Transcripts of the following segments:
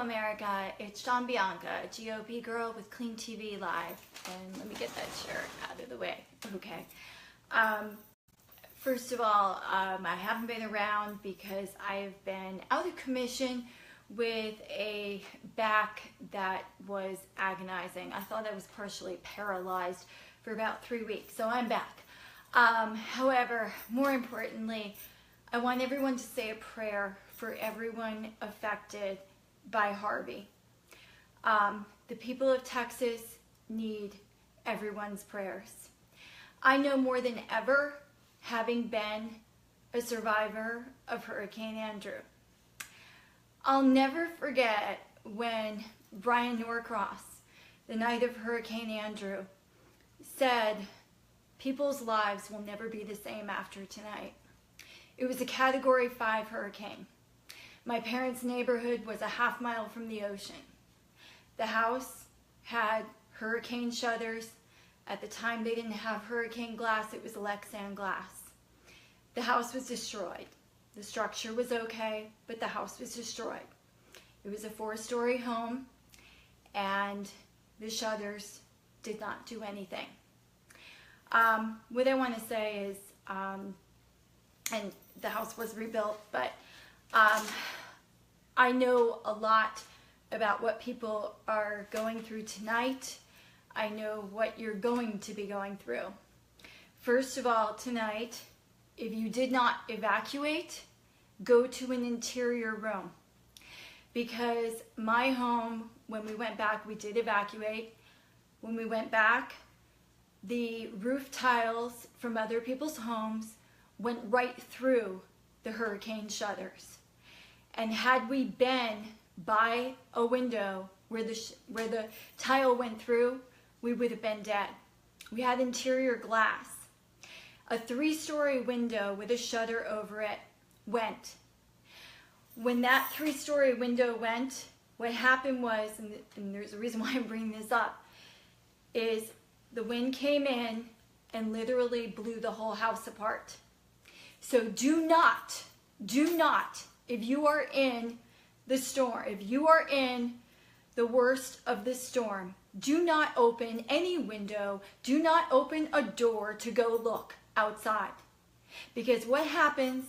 America, it's Bianca, GOP girl with Clean TV Live. And let me get that chair out of the way. Okay. First of all, I haven't been around because I've been out of commission with a back that was agonizing. I thought I was partially paralyzed for about 3 weeks, so I'm back. However, more importantly, I want everyone to say a prayer for everyone affected by Harvey. The people of Texas need everyone's prayers. I know more than ever, having been a survivor of Hurricane Andrew. I'll never forget when Brian Norcross, the night of Hurricane Andrew, said, "People's lives will never be the same after tonight." It was a Category 5 hurricane. My parents' neighborhood was a half-mile from the ocean. The house had hurricane shutters. At the time, they didn't have hurricane glass. It was Lexan glass. The house was destroyed. The structure was okay, but the house was destroyed. It was a 4-story home, and the shutters did not do anything. What I want to say is, and the house was rebuilt, but I know a lot about what people are going through tonight. I know what you're going to be going through. First of all, tonight, if you did not evacuate, go to an interior room. Because my home, when we went back, we did evacuate. When we went back, the roof tiles from other people's homes went right through the hurricane shutters. And had we been by a window where the tile went through, we would have been dead. We had interior glass. A 3-story window with a shutter over it went. When that 3-story window went, what happened was, and there's a reason why I'm bringing this up, is the wind came in and literally blew the whole house apart. So do not, if you are in the storm, if you are in the worst of the storm, do not open any window, do not open a door to go look outside. Because what happens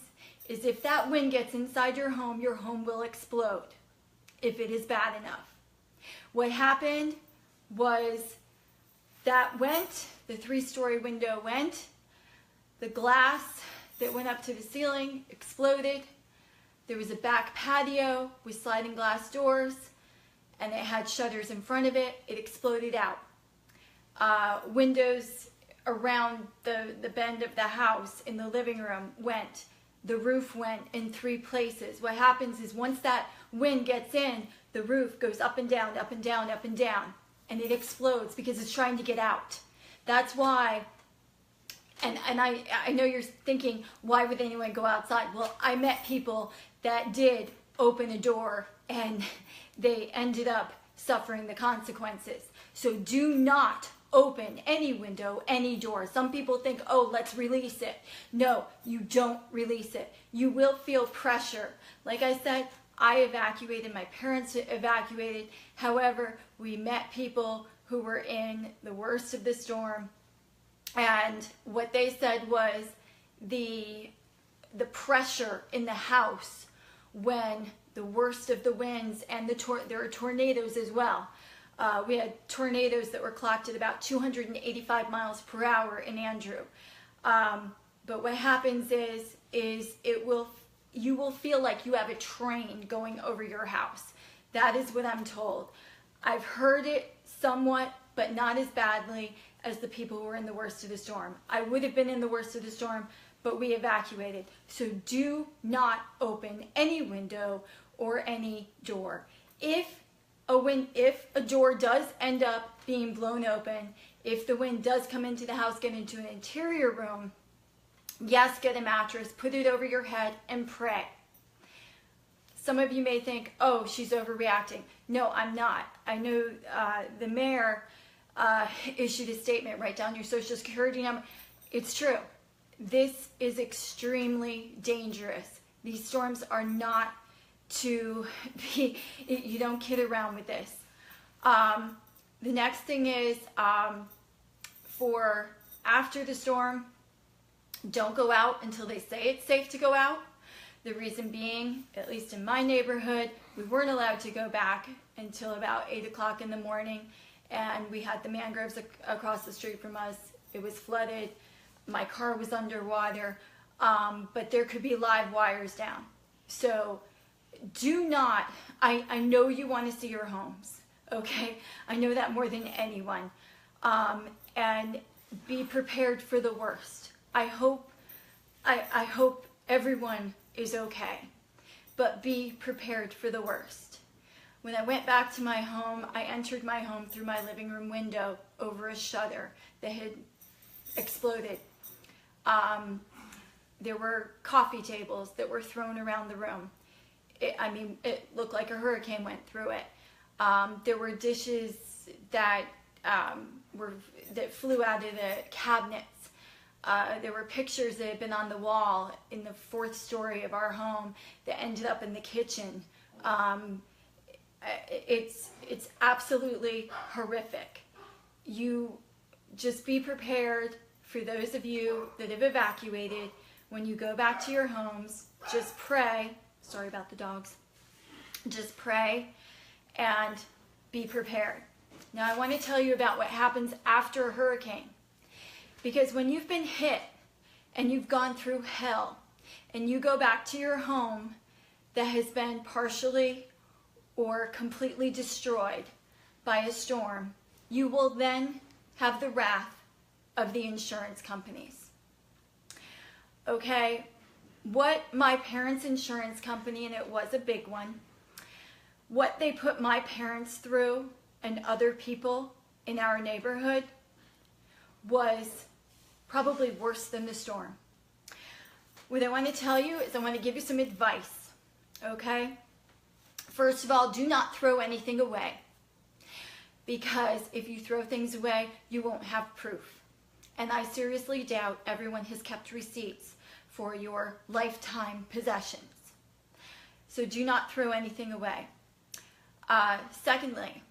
is if that wind gets inside your home will explode if it is bad enough. What happened was that went, the 3-story window went, the glass that went up to the ceiling exploded. There was a back patio with sliding glass doors, and it had shutters in front of it. It exploded out. Windows around the bend of the house in the living room went. The roof went in 3 places. What happens is once that wind gets in, the roof goes up and down, up and down, up and down, and it explodes because it's trying to get out. That's why, and I know you're thinking, why would anyone go outside? Well, I met people that did open a door and they ended up suffering the consequences. So do not open any window, any door. Some people think, oh, let's release it. No, you don't release it. You will feel pressure. Like I said, I evacuated, my parents evacuated. However, we met people who were in the worst of the storm, and what they said was the pressure in the house when the worst of the winds, and there are tornadoes as well. We had tornadoes that were clocked at about 285 miles per hour in Andrew. But what happens is you will feel like you have a train going over your house. That is what I'm told. I've heard it somewhat, but not as badly as the people who were in the worst of the storm. I would have been in the worst of the storm, but we evacuated. So do not open any window or any door. If a door does end up being blown open, if the wind does come into the house, get into an interior room, yes, get a mattress, put it over your head, and pray. Some of you may think, oh, she's overreacting. No, I'm not. I know the mayor issued a statement, write down your social security number. It's true. This is extremely dangerous. These storms are not to be, you don't kid around with this. The next thing is, for after the storm, don't go out until they say it's safe to go out. The reason being, at least in my neighborhood, we weren't allowed to go back until about 8 o'clock in the morning, and we had the mangroves across the street from us. It was flooded. My car was underwater, but there could be live wires down. So do not, I know you want to see your homes, okay? I know that more than anyone. And be prepared for the worst. I hope everyone is okay, but be prepared for the worst. When I went back to my home, I entered my home through my living room window over a shutter that had exploded. There were coffee tables that were thrown around the room. It looked like a hurricane went through it. There were dishes that flew out of the cabinets. There were pictures that had been on the wall in the 4th story of our home that ended up in the kitchen. It's absolutely horrific. You just be prepared. For those of you that have evacuated, when you go back to your homes, just pray. Sorry about the dogs. Just pray and be prepared. Now I want to tell you about what happens after a hurricane. Because when you've been hit and you've gone through hell and you go back to your home that has been partially or completely destroyed by a storm, you will then have the wrath of the insurance companies. Okay, what my parents' insurance company, and it was a big one, what they put my parents through and other people in our neighborhood was probably worse than the storm. What I want to tell you is I want to give you some advice, okay? First of all, do not throw anything away, because if you throw things away, you won't have proof. And I seriously doubt everyone has kept receipts for your lifetime possessions. So do not throw anything away. Secondly,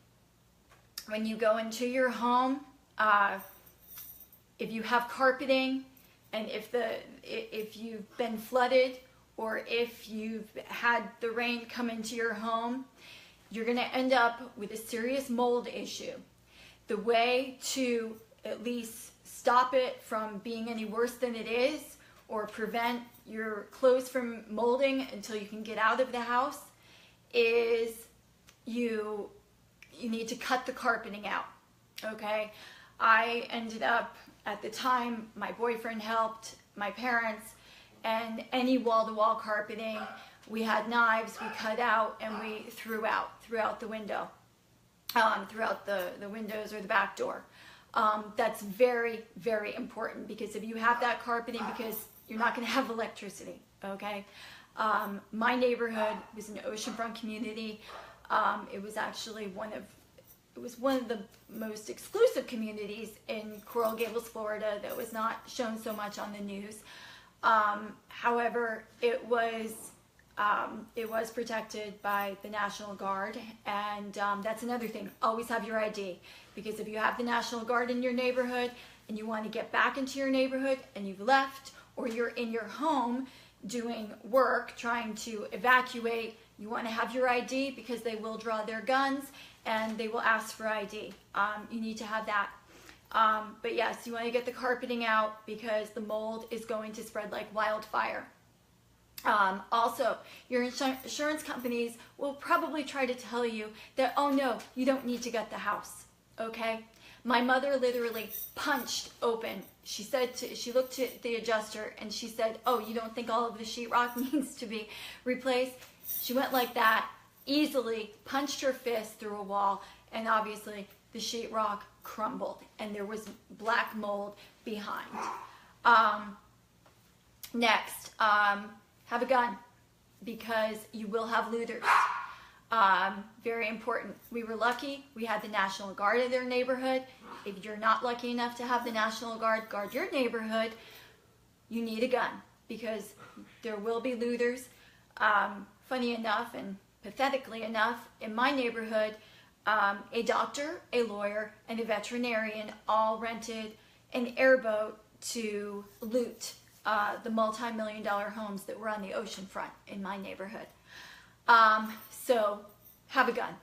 when you go into your home, if you have carpeting, and if you've been flooded, or if you've had the rain come into your home, you're going to end up with a serious mold issue. The way to at least stop it from being any worse than it is, or prevent your clothes from molding until you can get out of the house, is you need to cut the carpeting out, okay? I ended up, at the time, my boyfriend helped, my parents, and any wall-to-wall carpeting, we had knives, we cut out, and we threw out the window, throughout the windows or the back door. That's very, very important, because if you have that carpeting, because you're not going to have electricity, okay? My neighborhood was an oceanfront community. It was actually one of the most exclusive communities in Coral Gables, Florida, that was not shown so much on the news. However, it was protected by the National Guard, and that's another thing. Always have your ID, because if you have the National Guard in your neighborhood and you want to get back into your neighborhood and you've left, or you're in your home doing work, trying to evacuate, you want to have your ID, because they will draw their guns and they will ask for ID. You need to have that. But yes, you want to get the carpeting out, because the mold is going to spread like wildfire. Also, your insurance companies will probably try to tell you that, oh no, you don't need to gut the house, okay? My mother literally punched open. She looked at the adjuster and she said, oh, you don't think all of the sheetrock needs to be replaced? She went like that, easily punched her fist through a wall, and obviously the sheetrock crumbled and there was black mold behind. Next, have a gun, because you will have looters. Very important. We were lucky. We had the National Guard in their neighborhood. If you're not lucky enough to have the National Guard guard your neighborhood, you need a gun, because there will be looters. funny enough and pathetically enough, in my neighborhood, a doctor, a lawyer, and a veterinarian all rented an airboat to loot the multi-million-dollar homes that were on the ocean front in my neighborhood. So have a gun.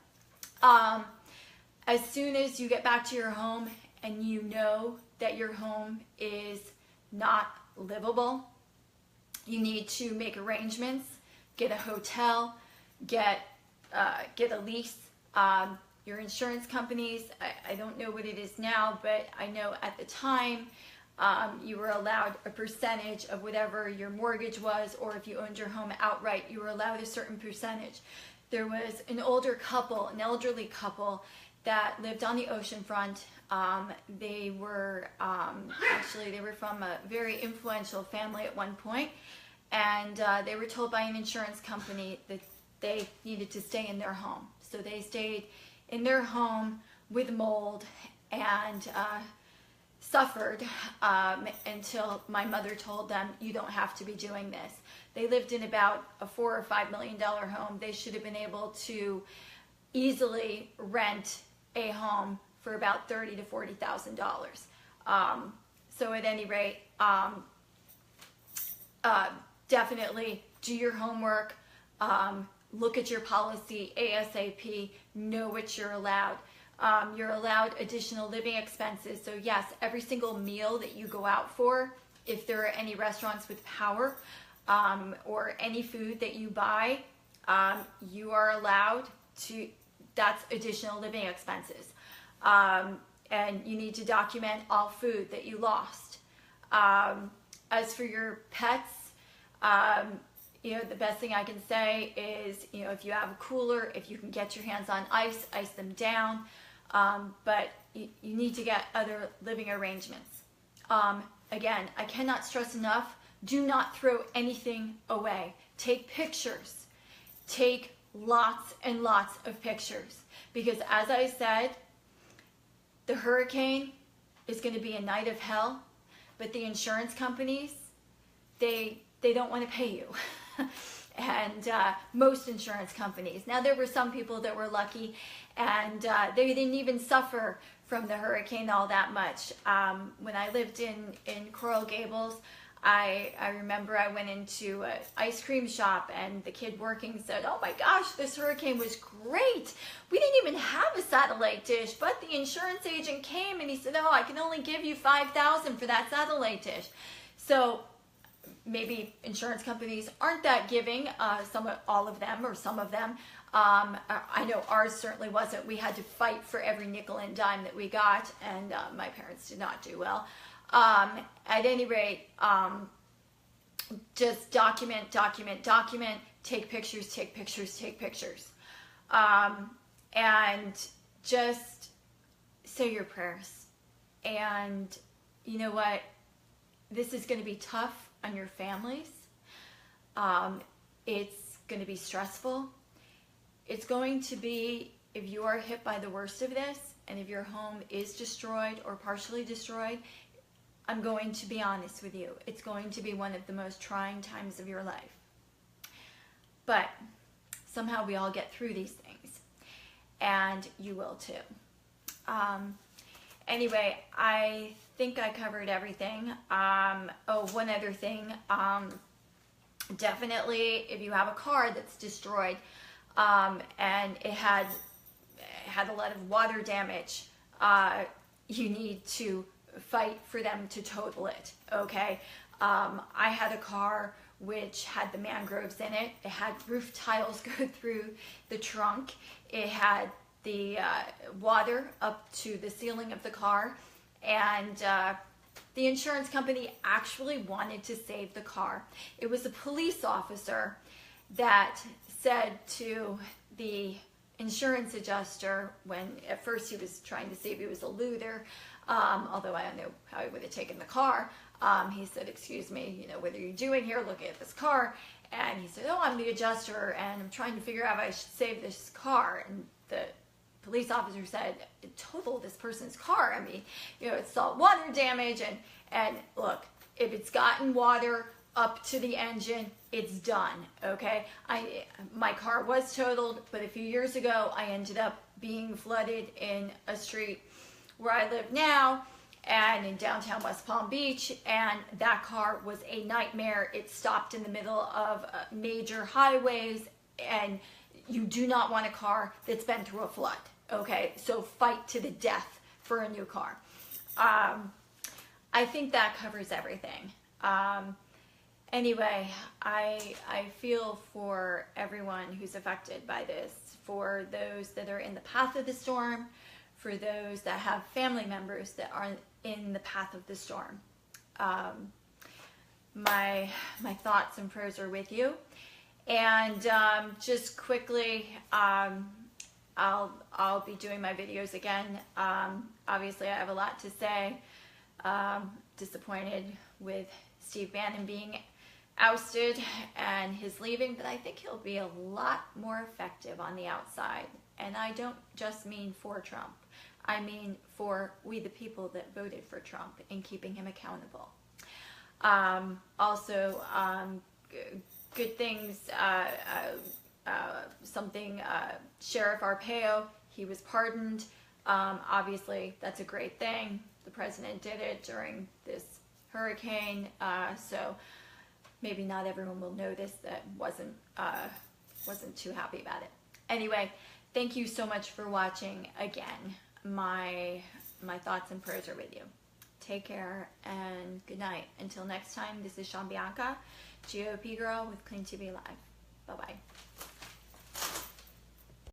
As soon as you get back to your home and you know that your home is not livable, you need to make arrangements, get a hotel, get a lease. Your insurance companies, I don't know what it is now, but I know at the time you were allowed a percentage of whatever your mortgage was, or if you owned your home outright, you were allowed a certain percentage. There was an older couple, an elderly couple that lived on the ocean front. They were actually, they were from a very influential family at one point, and they were told by an insurance company that they needed to stay in their home. So they stayed in their home with mold and suffered until my mother told them, you don't have to be doing this. They lived in about a $4 or $5 million home. They should have been able to easily rent a home for about $30,000 to $40,000. So at any rate, definitely do your homework. Look at your policy ASAP, know what you're allowed. You're allowed additional living expenses. So yes, every single meal that you go out for, if there are any restaurants with power, or any food that you buy, you are allowed to, that's additional living expenses. And you need to document all food that you lost. As for your pets, you know, the best thing I can say is, you know, if you have a cooler, if you can get your hands on ice, ice them down. But you need to get other living arrangements. Again, I cannot stress enough, do not throw anything away. Take pictures. Take lots and lots of pictures. Because as I said, the hurricane is going to be a night of hell, but the insurance companies, they don't want to pay you. And most insurance companies. Now, there were some people that were lucky, and they didn't even suffer from the hurricane all that much. When I lived in Coral Gables, I remember I went into an ice cream shop, and the kid working said, oh my gosh, this hurricane was great. We didn't even have a satellite dish, but the insurance agent came and he said, oh, I can only give you $5,000 for that satellite dish. So maybe insurance companies aren't that giving, all of them or some of them. I know ours certainly wasn't. We had to fight for every nickel and dime that we got, and my parents did not do well. At any rate, just document, take pictures, and just say your prayers. And you know what? This is going to be tough on your families. It's going to be stressful. It's going to be, if you are hit by the worst of this, and if your home is destroyed or partially destroyed, I'm going to be honest with you. It's going to be one of the most trying times of your life. But somehow we all get through these things. And you will too. Anyway, I think I covered everything. Oh, one other thing. Definitely, if you have a car that's destroyed and it had a lot of water damage, you need to fight for them to total it, okay? I had a car which had the mangroves in it. It had roof tiles go through the trunk. It had the water up to the ceiling of the car, and the insurance company actually wanted to save the car. It was a police officer that said to the insurance adjuster, when at first he was trying to see if he was a looter, although I don't know how he would have taken the car, he said, excuse me, you know, what are you doing here looking at this car? And he said, oh, I'm the adjuster, and I'm trying to figure out if I should save this car. And the police officer said, total this person's car. I mean, you know, it's salt water damage, and look, if it's gotten water up to the engine, it's done, okay? My car was totaled, but a few years ago, I ended up being flooded in a street where I live now, and in downtown West Palm Beach, and that car was a nightmare. It stopped in the middle of major highways, and you do not want a car that's been through a flood, okay? So fight to the death for a new car. I think that covers everything. Anyway, I feel for everyone who's affected by this, for those that are in the path of the storm, for those that have family members that are in the path of the storm. My thoughts and prayers are with you. And just quickly, I'll be doing my videos again. Obviously, I have a lot to say. Disappointed with Steve Bannon being ousted and his leaving, but I think he'll be a lot more effective on the outside. And I don't just mean for Trump. I mean for we the people that voted for Trump in keeping him accountable. Also, good things, Sheriff Arpaio, he was pardoned. Obviously, that's a great thing. The president did it during this hurricane, so maybe not everyone will notice that wasn't too happy about it. Anyway, thank you so much for watching. Again, my thoughts and prayers are with you. Take care and good night. Until next time, this is Bianca, GOP Girl with Clean TV Live. Bye-bye.